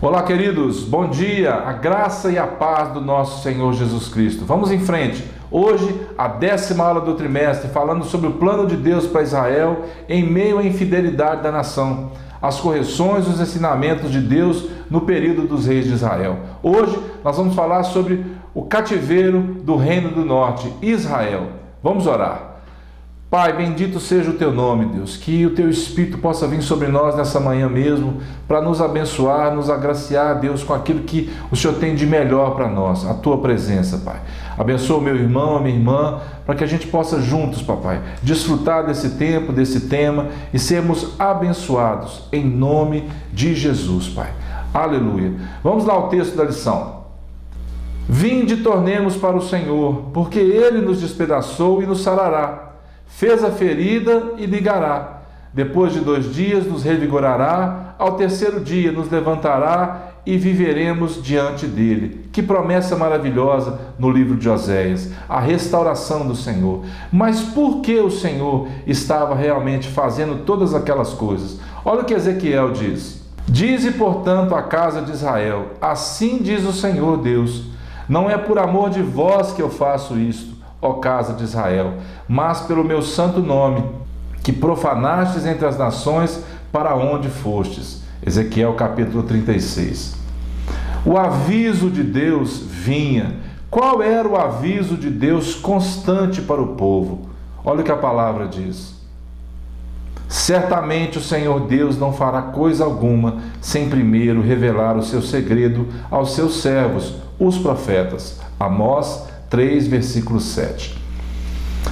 Olá, queridos, bom dia, a graça e a paz do nosso Senhor Jesus Cristo. Vamos em frente. Hoje, a 10ª aula do trimestre, falando sobre o plano de Deus para Israel em meio à infidelidade da nação, as correções e os ensinamentos de Deus no período dos reis de Israel. Hoje, nós vamos falar sobre o cativeiro do Reino do Norte, Israel. Vamos orar. Pai, bendito seja o Teu nome, Deus, que o Teu Espírito possa vir sobre nós nessa manhã mesmo, para nos abençoar, nos agraciar, Deus, com aquilo que o Senhor tem de melhor para nós, a Tua presença, Pai. Abençoa o meu irmão, a minha irmã, para que a gente possa juntos, Papai, desfrutar desse tempo, desse tema e sermos abençoados, em nome de Jesus, Pai. Aleluia. Vamos lá ao texto da lição. Vinde e tornemos para o Senhor, porque Ele nos despedaçou e nos sarará. Fez a ferida e ligará. Depois de 2 dias nos revigorará, ao 3º dia nos levantará e viveremos diante dele. Que promessa maravilhosa no livro de Oséias, a restauração do Senhor. Mas por que o Senhor estava realmente fazendo todas aquelas coisas? Olha o que Ezequiel diz. Dize, portanto, à casa de Israel, assim diz o Senhor Deus, não é por amor de vós que eu faço isto, ó casa de Israel, mas pelo meu santo nome, que profanastes entre as nações para onde fostes. Ezequiel capítulo 36. O aviso de Deus vinha. Qual era o aviso de Deus constante para o povo? Olha o que a palavra diz. Certamente o Senhor Deus não fará coisa alguma sem primeiro revelar o seu segredo aos seus servos, os profetas. Amós 3, versículo 7.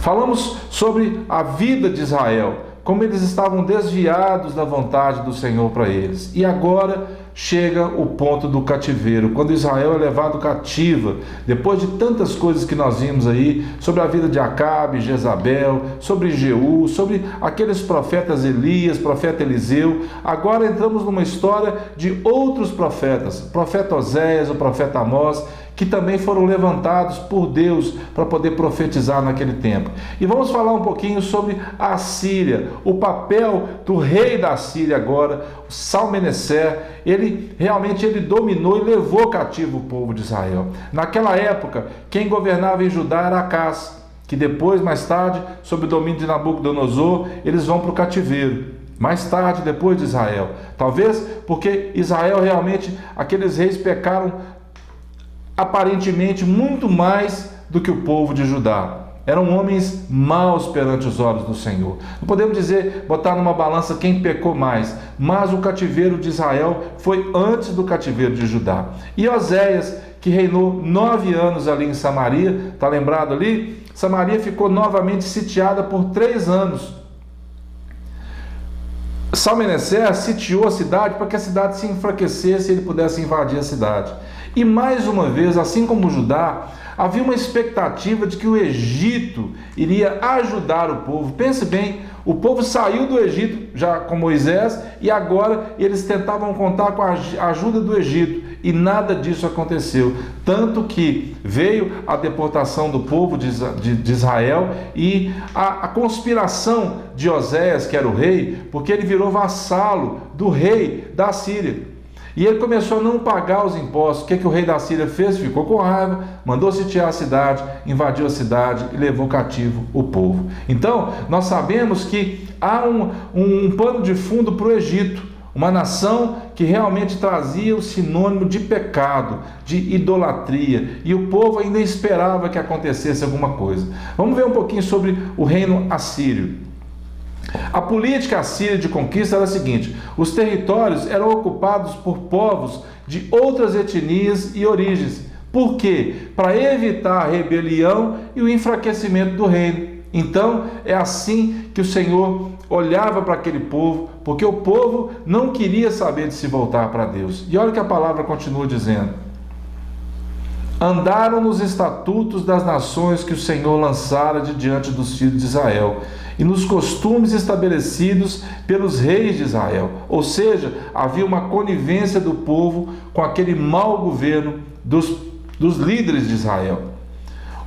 Falamos sobre a vida de Israel, como eles estavam desviados da vontade do Senhor para eles. E agora chega o ponto do cativeiro, quando Israel é levado cativa, depois de tantas coisas que nós vimos aí, sobre a vida de Acabe, Jezabel, sobre Jeú, sobre aqueles profetas Elias, profeta Eliseu. Agora entramos numa história de outros profetas, o profeta Oséias, o profeta Amós, que também foram levantados por Deus para poder profetizar naquele tempo. E vamos falar um pouquinho sobre a Assíria, o papel do rei da Assíria agora, o Salmeneser. Ele dominou e levou cativo o povo de Israel. Naquela época, quem governava em Judá era Acaz, que depois, mais tarde, sob o domínio de Nabucodonosor, eles vão para o cativeiro. Mais tarde, depois de Israel. Talvez porque Israel aqueles reis pecaram aparentemente muito mais do que o povo de Judá. Eram homens maus perante os olhos do Senhor. Não podemos botar numa balança quem pecou mais, mas o cativeiro de Israel foi antes do cativeiro de Judá. E Oséias, que reinou 9 anos ali em Samaria, está lembrado ali? Samaria ficou novamente sitiada por 3 anos. Salmeneser sitiou a cidade para que a cidade se enfraquecesse e ele pudesse invadir a cidade. E mais uma vez, assim como Judá, havia uma expectativa de que o Egito iria ajudar o povo. Pense bem, o povo saiu do Egito já com Moisés e agora eles tentavam contar com a ajuda do Egito e nada disso aconteceu. Tanto que veio a deportação do povo de Israel e a conspiração de Oséias, que era o rei, porque ele virou vassalo do rei da Síria. E ele começou a não pagar os impostos. O que o rei da Síria fez? Ficou com raiva, mandou sitiar a cidade, invadiu a cidade e levou cativo o povo. Então, nós sabemos que há um pano de fundo para o Egito, uma nação que realmente trazia o sinônimo de pecado, de idolatria, e o povo ainda esperava que acontecesse alguma coisa. Vamos ver um pouquinho sobre o reino assírio. A política assíria de conquista era a seguinte: os territórios eram ocupados por povos de outras etnias e origens. Por quê? Para evitar a rebelião e o enfraquecimento do reino. Então, é assim que o Senhor olhava para aquele povo, porque o povo não queria saber de se voltar para Deus. E olha o que a palavra continua dizendo. Andaram nos estatutos das nações que o Senhor lançara de diante dos filhos de Israel, e nos costumes estabelecidos pelos reis de Israel. Ou seja, havia uma conivência do povo com aquele mau governo dos líderes de Israel.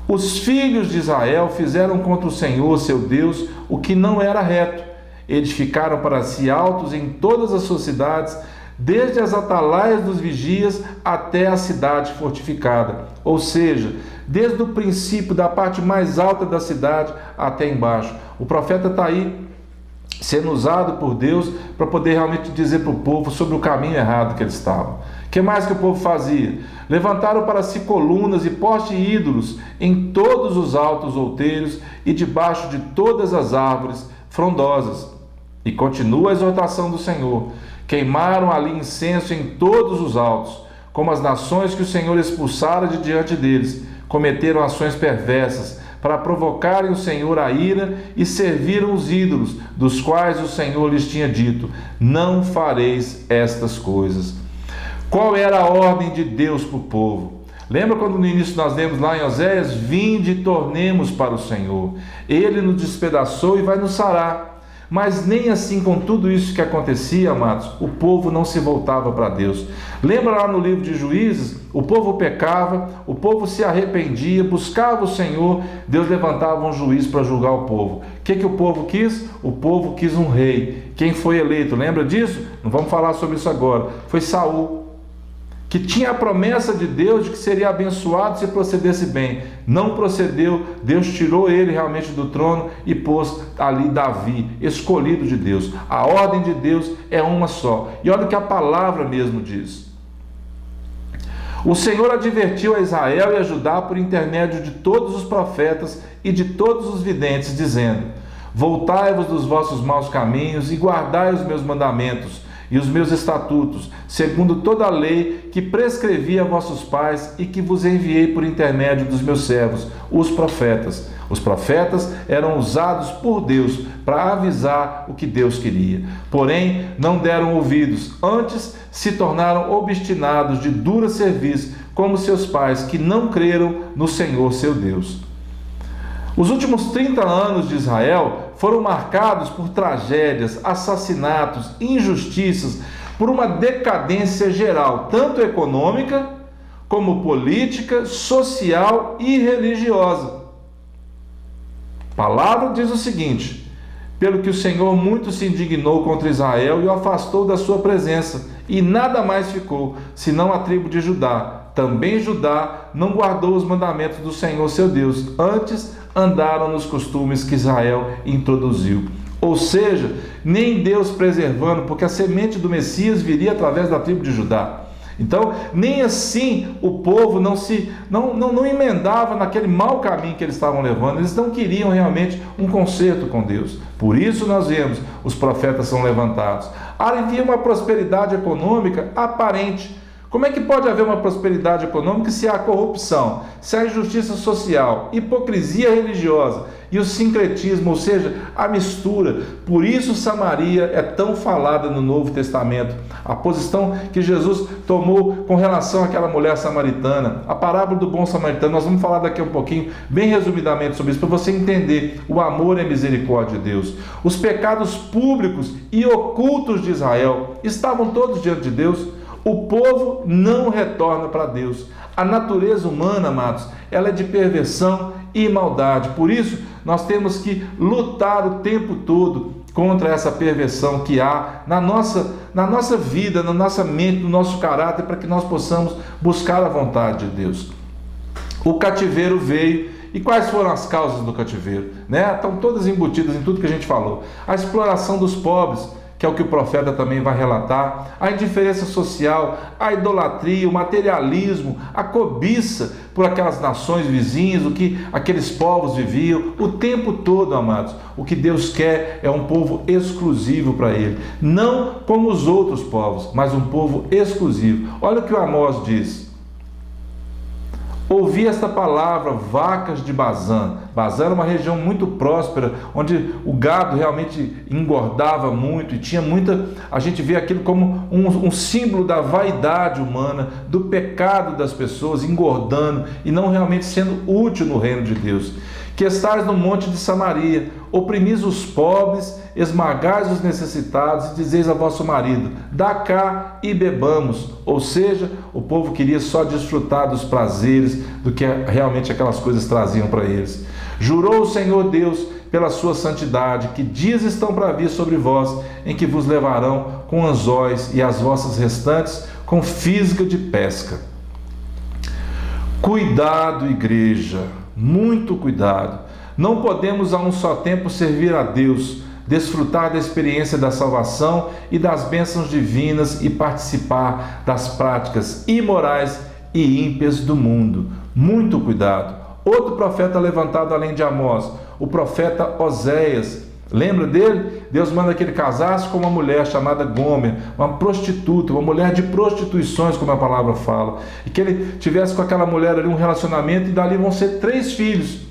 Os filhos de Israel fizeram contra o Senhor, seu Deus, o que não era reto. Edificaram para si altos em todas as suas cidades, desde as atalaias dos vigias até a cidade fortificada. Ou seja, desde o princípio, da parte mais alta da cidade até embaixo. O profeta está aí sendo usado por Deus para poder realmente dizer para o povo sobre o caminho errado que eles estavam. O que mais que o povo fazia? Levantaram para si colunas e postes ídolos em todos os altos outeiros e debaixo de todas as árvores frondosas. E continua a exortação do Senhor. Queimaram ali incenso em todos os altos, como as nações que o Senhor expulsara de diante deles. Cometeram ações perversas para provocarem o Senhor a ira e serviram os ídolos, dos quais o Senhor lhes tinha dito: não fareis estas coisas. Qual era a ordem de Deus para o povo? Lembra quando no início nós lemos lá em Oséias: vinde e tornemos para o Senhor. Ele nos despedaçou e vai nos sarar. Mas nem assim, com tudo isso que acontecia, amados, o povo não se voltava para Deus. Lembra lá no livro de Juízes? O povo pecava, o povo se arrependia, buscava o Senhor, Deus levantava um juiz para julgar o povo. O que o povo quis? O povo quis um rei. Quem foi eleito? Lembra disso? Não vamos falar sobre isso agora. Foi Saul, que tinha a promessa de Deus de que seria abençoado se procedesse bem. Não procedeu, Deus tirou ele realmente do trono e pôs ali Davi, escolhido de Deus. A ordem de Deus é uma só. E olha o que a palavra mesmo diz. O Senhor advertiu a Israel e a Judá por intermédio de todos os profetas e de todos os videntes, dizendo: voltai-vos dos vossos maus caminhos e guardai os meus mandamentos e os meus estatutos, segundo toda a lei que prescrevi a vossos pais e que vos enviei por intermédio dos meus servos, os profetas. Os profetas eram usados por Deus para avisar o que Deus queria. Porém, não deram ouvidos, antes se tornaram obstinados de dura cerviz, como seus pais, que não creram no Senhor seu Deus. Os últimos 30 anos de Israel foram marcados por tragédias, assassinatos, injustiças, por uma decadência geral, tanto econômica, como política, social e religiosa. A palavra diz o seguinte: pelo que o Senhor muito se indignou contra Israel e o afastou da sua presença, e nada mais ficou, senão a tribo de Judá. Também Judá não guardou os mandamentos do Senhor seu Deus, antes andaram nos costumes que Israel introduziu. Ou seja, nem Deus preservando, porque a semente do Messias viria através da tribo de Judá. Então, nem assim o povo não emendava naquele mau caminho que eles estavam levando. Eles não queriam realmente um conserto com Deus. Por isso nós vemos, os profetas são levantados. Havia uma prosperidade econômica aparente. Como é que pode haver uma prosperidade econômica se há corrupção, se há injustiça social, hipocrisia religiosa e o sincretismo, ou seja, a mistura? Por isso Samaria é tão falada no Novo Testamento. A posição que Jesus tomou com relação àquela mulher samaritana, a parábola do bom samaritano, nós vamos falar daqui a um pouquinho, bem resumidamente sobre isso, para você entender o amor e a misericórdia de Deus. Os pecados públicos e ocultos de Israel estavam todos diante de Deus. O povo não retorna para Deus. A natureza humana, amados, ela é de perversão e maldade. Por isso, nós temos que lutar o tempo todo contra essa perversão que há na nossa vida, na nossa mente, no nosso caráter, para que nós possamos buscar a vontade de Deus. O cativeiro veio. E quais foram as causas do cativeiro? Estão todas embutidas em tudo que a gente falou. A exploração dos pobres, que é o que o profeta também vai relatar, a indiferença social, a idolatria, o materialismo, a cobiça por aquelas nações vizinhas, o que aqueles povos viviam, o tempo todo, amados. O que Deus quer é um povo exclusivo para Ele, não como os outros povos, mas um povo exclusivo. Olha o que o Amós diz: ouvi esta palavra, vacas de Bazã. Bazã era uma região muito próspera, onde o gado realmente engordava muito e tinha muita... A gente vê aquilo como um símbolo da vaidade humana, do pecado das pessoas, engordando e não realmente sendo útil no reino de Deus. Que estais no monte de Samaria, oprimis os pobres, esmagais os necessitados e dizeis a vosso marido: dá cá e bebamos. Ou seja, o povo queria só desfrutar dos prazeres do que realmente aquelas coisas traziam para eles. Jurou o Senhor Deus pela sua santidade, que dias estão para vir sobre vós, em que vos levarão com anzóis e as vossas restantes com fisga de pesca. Cuidado, igreja, muito cuidado. Não podemos a um só tempo servir a Deus, desfrutar da experiência da salvação e das bênçãos divinas e participar das práticas imorais e ímpias do mundo. Muito cuidado. Outro profeta levantado além de Amós, o profeta Oséias. Lembra dele? Deus manda que ele casasse com uma mulher chamada Gômer, uma prostituta, uma mulher de prostituições, como a palavra fala. E que ele tivesse com aquela mulher ali um relacionamento e dali vão ser 3 filhos.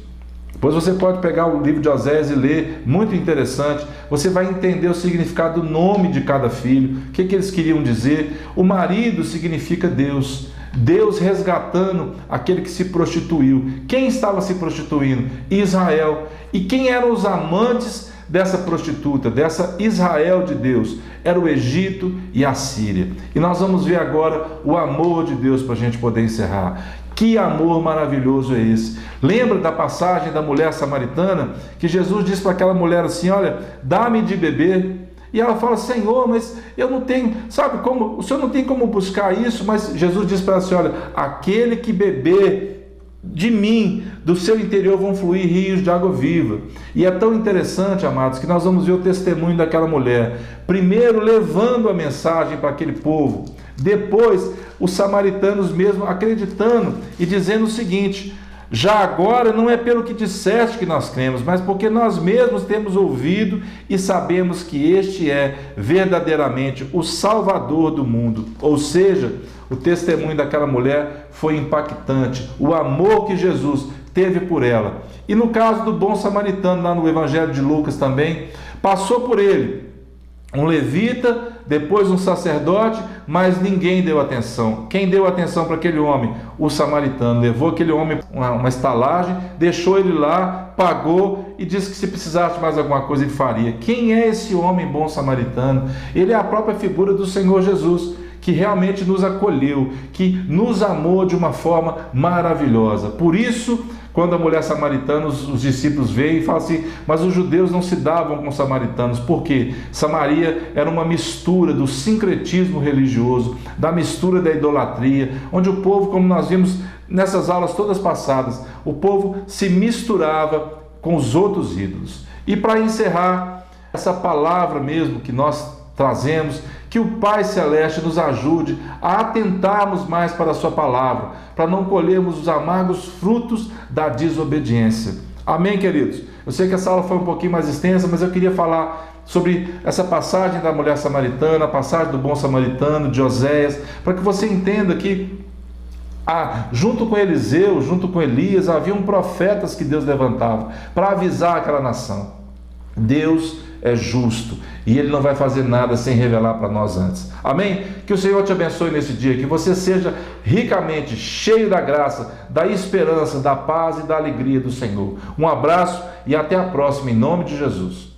Depois você pode pegar o livro de Oséias e ler, muito interessante. Você vai entender o significado do nome de cada filho, o que eles queriam dizer. O marido significa Deus. Deus resgatando aquele que se prostituiu. Quem estava se prostituindo? Israel. E quem eram os amantes dessa prostituta, dessa Israel de Deus? Era o Egito e a Síria. E nós vamos ver agora o amor de Deus para a gente poder encerrar. Que amor maravilhoso é esse? Lembra da passagem da mulher samaritana? Que Jesus disse para aquela mulher assim: olha, dá-me de beber. E ela fala: Senhor, mas eu não tenho, sabe como? O Senhor não tem como buscar isso. Mas Jesus diz para ela assim: olha, aquele que beber de mim, do seu interior vão fluir rios de água viva. E é tão interessante, amados, que nós vamos ver o testemunho daquela mulher, primeiro levando a mensagem para aquele povo, depois os samaritanos mesmo acreditando e dizendo o seguinte: já agora não é pelo que disseste que nós cremos, mas porque nós mesmos temos ouvido e sabemos que este é verdadeiramente o Salvador do mundo. Ou seja, o testemunho daquela mulher foi impactante, o amor que Jesus teve por ela. E no caso do bom samaritano, lá no Evangelho de Lucas também, passou por ele um levita, depois um sacerdote, mas ninguém deu atenção. Quem deu atenção para aquele homem? O samaritano. Levou aquele homem uma estalagem, deixou ele lá, pagou e disse que se precisasse mais alguma coisa ele faria. Quem é esse homem bom samaritano? Ele é a própria figura do Senhor Jesus, que realmente nos acolheu, que nos amou de uma forma maravilhosa. Por isso, quando a mulher samaritana, os discípulos veem e falam assim: mas os judeus não se davam com os samaritanos, porque Samaria era uma mistura do sincretismo religioso, da mistura da idolatria, onde o povo, como nós vimos nessas aulas todas passadas, o povo se misturava com os outros ídolos. E para encerrar, essa palavra mesmo que nós trazemos, que o Pai Celeste nos ajude a atentarmos mais para a sua palavra, para não colhermos os amargos frutos da desobediência. Amém, queridos? Eu sei que essa aula foi um pouquinho mais extensa, mas eu queria falar sobre essa passagem da mulher samaritana, a passagem do bom samaritano, de Oséias, para que você entenda que junto com Eliseu, junto com Elias, haviam profetas que Deus levantava para avisar aquela nação. Deus é justo e Ele não vai fazer nada sem revelar para nós antes. Amém? Que o Senhor te abençoe nesse dia, que você seja ricamente cheio da graça, da esperança, da paz e da alegria do Senhor. Um abraço e até a próxima, em nome de Jesus.